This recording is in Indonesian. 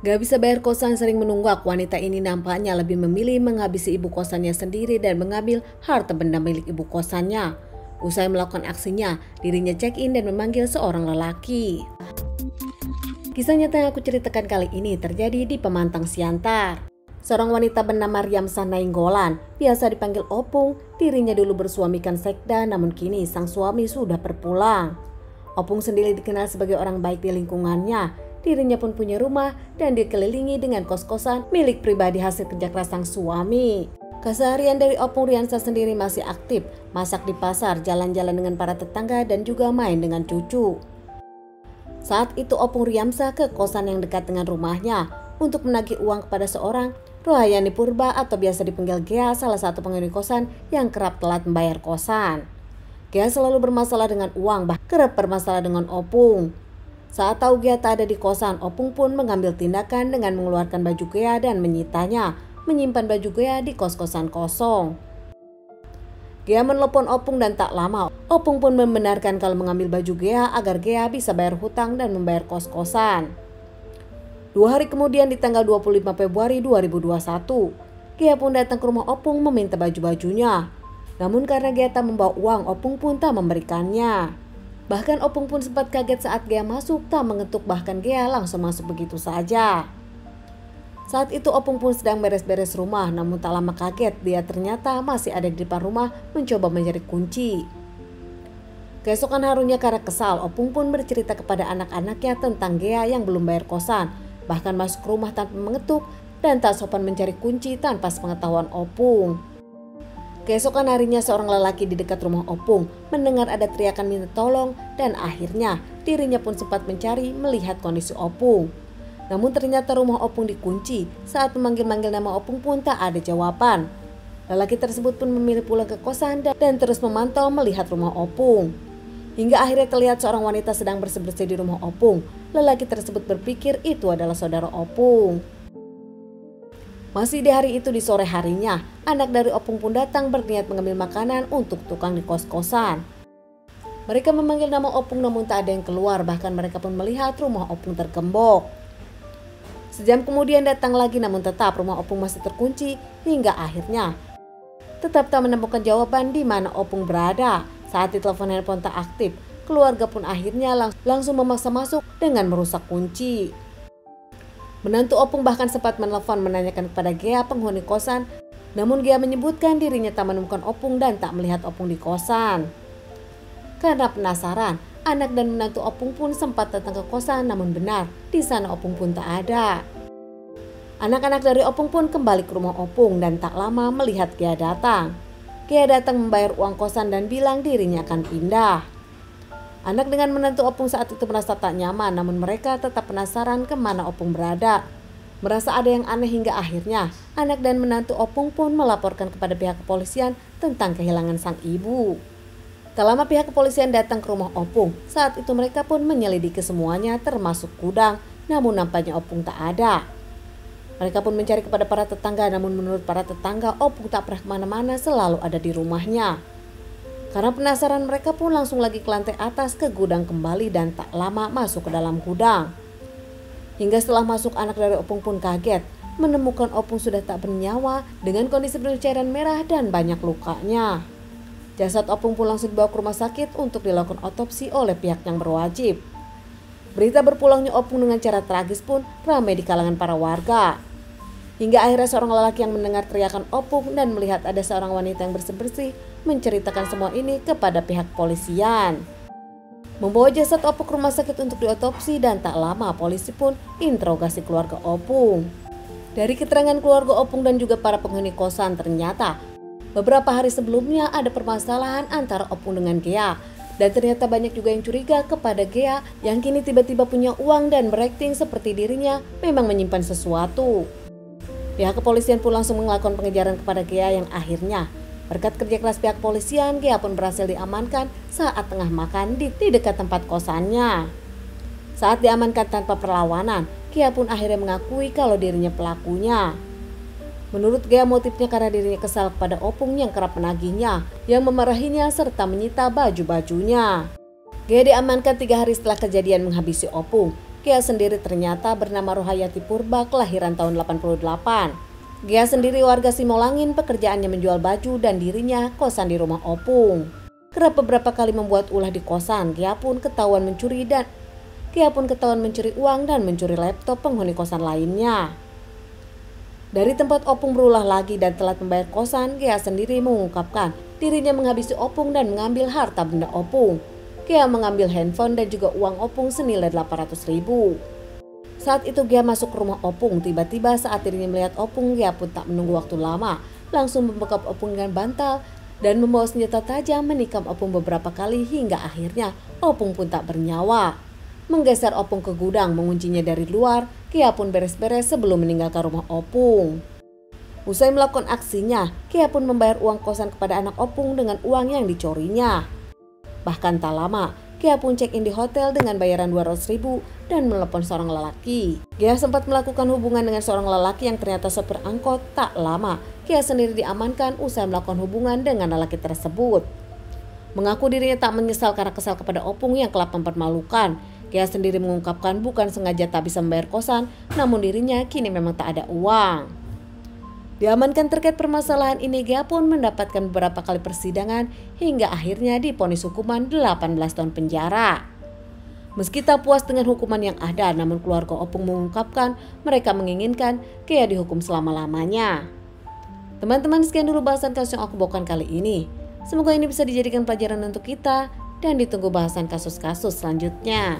Gak bisa bayar kosan sering menunggak, wanita ini nampaknya lebih memilih menghabisi ibu kosannya sendiri dan mengambil harta benda milik ibu kosannya. Usai melakukan aksinya, dirinya check-in dan memanggil seorang lelaki. Kisah nyata yang aku ceritakan kali ini terjadi di Pemantang Siantar. Seorang wanita bernama Ryamsah Nainggolan, biasa dipanggil Opung, dirinya dulu bersuamikan Sekda, namun kini sang suami sudah berpulang. Opung sendiri dikenal sebagai orang baik di lingkungannya. Dirinya pun punya rumah dan dikelilingi dengan kos-kosan milik pribadi hasil kerja keras sang suami. Keseharian dari Opung Ryamsah sendiri masih aktif, masak di pasar, jalan-jalan dengan para tetangga dan juga main dengan cucu. Saat itu Opung Ryamsah ke kosan yang dekat dengan rumahnya untuk menagih uang kepada seorang Rohayani Purba atau biasa dipanggil Gea, salah satu penghuni kosan yang kerap telat membayar kosan. Gea selalu bermasalah dengan uang, bahkan kerap bermasalah dengan Opung. Saat tahu Gea tak ada di kosan, Opung pun mengambil tindakan dengan mengeluarkan baju Gea dan menyitanya, menyimpan baju Gea di kos-kosan kosong. Gea menelepon Opung dan tak lama, Opung pun membenarkan kalau mengambil baju Gea agar Gea bisa bayar hutang dan membayar kos-kosan. 2 hari kemudian di tanggal 25 Februari 2021, Gea pun datang ke rumah Opung meminta baju-bajunya. Namun karena Gea tak membawa uang, Opung pun tak memberikannya. Bahkan Opung pun sempat kaget saat Gea masuk, tak mengetuk, bahkan Gea langsung masuk begitu saja. Saat itu Opung pun sedang beres-beres rumah, namun tak lama kaget dia ternyata masih ada di depan rumah mencoba mencari kunci. Keesokan harinya karena kesal, Opung pun bercerita kepada anak-anaknya tentang Gea yang belum bayar kosan, bahkan masuk ke rumah tanpa mengetuk dan tak sopan mencari kunci tanpa sepengetahuan Opung. Keesokan harinya seorang lelaki di dekat rumah Opung mendengar ada teriakan minta tolong dan akhirnya dirinya pun sempat mencari melihat kondisi Opung. Namun ternyata rumah Opung dikunci. Saat memanggil-manggil nama Opung pun tak ada jawaban. Lelaki tersebut pun memilih pulang ke kosan dan terus memantau melihat rumah Opung. Hingga akhirnya terlihat seorang wanita sedang bersih-bersih di rumah Opung. Lelaki tersebut berpikir itu adalah saudara Opung. Masih di hari itu di sore harinya, anak dari Opung pun datang berniat mengambil makanan untuk tukang di kos-kosan. Mereka memanggil nama Opung namun tak ada yang keluar, bahkan mereka pun melihat rumah Opung tergembok. Sejam kemudian datang lagi namun tetap rumah Opung masih terkunci hingga akhirnya tetap tak menemukan jawaban di mana Opung berada. Saat ditelepon handphone tak aktif, keluarga pun akhirnya langsung memaksa masuk dengan merusak kunci. Menantu Opung bahkan sempat menelpon menanyakan kepada Gea penghuni kosan, namun Gea menyebutkan dirinya tak menemukan Opung dan tak melihat Opung di kosan. Karena penasaran, anak dan menantu Opung pun sempat datang ke kosan, namun benar di sana Opung pun tak ada. Anak-anak dari Opung pun kembali ke rumah Opung dan tak lama melihat Gea datang. Gea datang membayar uang kosan dan bilang dirinya akan pindah. Anak dengan menantu Opung saat itu merasa tak nyaman, namun mereka tetap penasaran kemana Opung berada. Merasa ada yang aneh hingga akhirnya anak dan menantu Opung pun melaporkan kepada pihak kepolisian tentang kehilangan sang ibu. Tak lama pihak kepolisian datang ke rumah Opung. Saat itu mereka pun menyelidiki semuanya termasuk gudang, namun nampaknya Opung tak ada. Mereka pun mencari kepada para tetangga, namun menurut para tetangga Opung tak pernah kemana-mana, selalu ada di rumahnya. Karena penasaran mereka pun langsung lagi ke lantai atas ke gudang kembali dan tak lama masuk ke dalam gudang. Hingga setelah masuk anak dari Opung pun kaget menemukan Opung sudah tak bernyawa dengan kondisi penuh cairan merah dan banyak lukanya. Jasad Opung pun langsung dibawa ke rumah sakit untuk dilakukan otopsi oleh pihak yang berwajib. Berita berpulangnya Opung dengan cara tragis pun ramai di kalangan para warga. Hingga akhirnya seorang lelaki yang mendengar teriakan Opung dan melihat ada seorang wanita yang bersih-bersih menceritakan semua ini kepada pihak polisian. Membawa jasad Opung ke rumah sakit untuk diotopsi dan tak lama polisi pun interogasi keluarga Opung. Dari keterangan keluarga Opung dan juga para penghuni kosan ternyata beberapa hari sebelumnya ada permasalahan antara Opung dengan Gea. Dan ternyata banyak juga yang curiga kepada Gea yang kini tiba-tiba punya uang dan berakting seperti dirinya memang menyimpan sesuatu. Pihak kepolisian pun langsung melakukan pengejaran kepada Gea yang akhirnya berkat kerja keras pihak kepolisian, Gea pun berhasil diamankan saat tengah makan di dekat tempat kosannya. Saat diamankan tanpa perlawanan, Gea pun akhirnya mengakui kalau dirinya pelakunya. Menurut Gea motifnya karena dirinya kesal kepada Opung yang kerap menagihnya, yang memarahinya serta menyita baju-bajunya. Gea diamankan 3 hari setelah kejadian menghabisi Opung. Gia sendiri ternyata bernama Rohayati Purba, kelahiran tahun 88. Gia sendiri warga Simolangin, pekerjaannya menjual baju dan dirinya kosan di rumah Opung. Kerap beberapa kali membuat ulah di kosan, Gia pun ketahuan mencuri uang dan mencuri laptop penghuni kosan lainnya. Dari tempat Opung berulah lagi dan telat membayar kosan, Gia sendiri mengungkapkan dirinya menghabisi Opung dan mengambil harta benda Opung. Gia mengambil handphone dan juga uang Opung senilai 800.000. Saat itu Gia masuk ke rumah Opung, tiba-tiba saat dirinya melihat Opung, Gia pun tak menunggu waktu lama, langsung membekap Opung dengan bantal dan membawa senjata tajam menikam Opung beberapa kali hingga akhirnya Opung pun tak bernyawa. Menggeser Opung ke gudang, menguncinya dari luar, Gia pun beres-beres sebelum meninggalkan rumah Opung. Usai melakukan aksinya, Gia pun membayar uang kosan kepada anak Opung dengan uang yang dicurinya. Bahkan tak lama, Gia pun check-in di hotel dengan bayaran 200.000 dan menelepon seorang lelaki. Gia sempat melakukan hubungan dengan seorang lelaki yang ternyata sopir angkot. Tak lama, Gia sendiri diamankan usai melakukan hubungan dengan lelaki tersebut. Mengaku dirinya tak menyesal karena kesal kepada Opung yang kelak mempermalukan. Gia sendiri mengungkapkan bukan sengaja tak bisa membayar kosan, namun dirinya kini memang tak ada uang. Diamankan terkait permasalahan ini, Gia pun mendapatkan beberapa kali persidangan hingga akhirnya divonis hukuman 18 tahun penjara. Meski tak puas dengan hukuman yang ada, namun keluarga Opung mengungkapkan mereka menginginkan Gia dihukum selama-lamanya. Teman-teman, sekian dulu bahasan kasus yang aku bawakan kali ini. Semoga ini bisa dijadikan pelajaran untuk kita dan ditunggu bahasan kasus-kasus selanjutnya.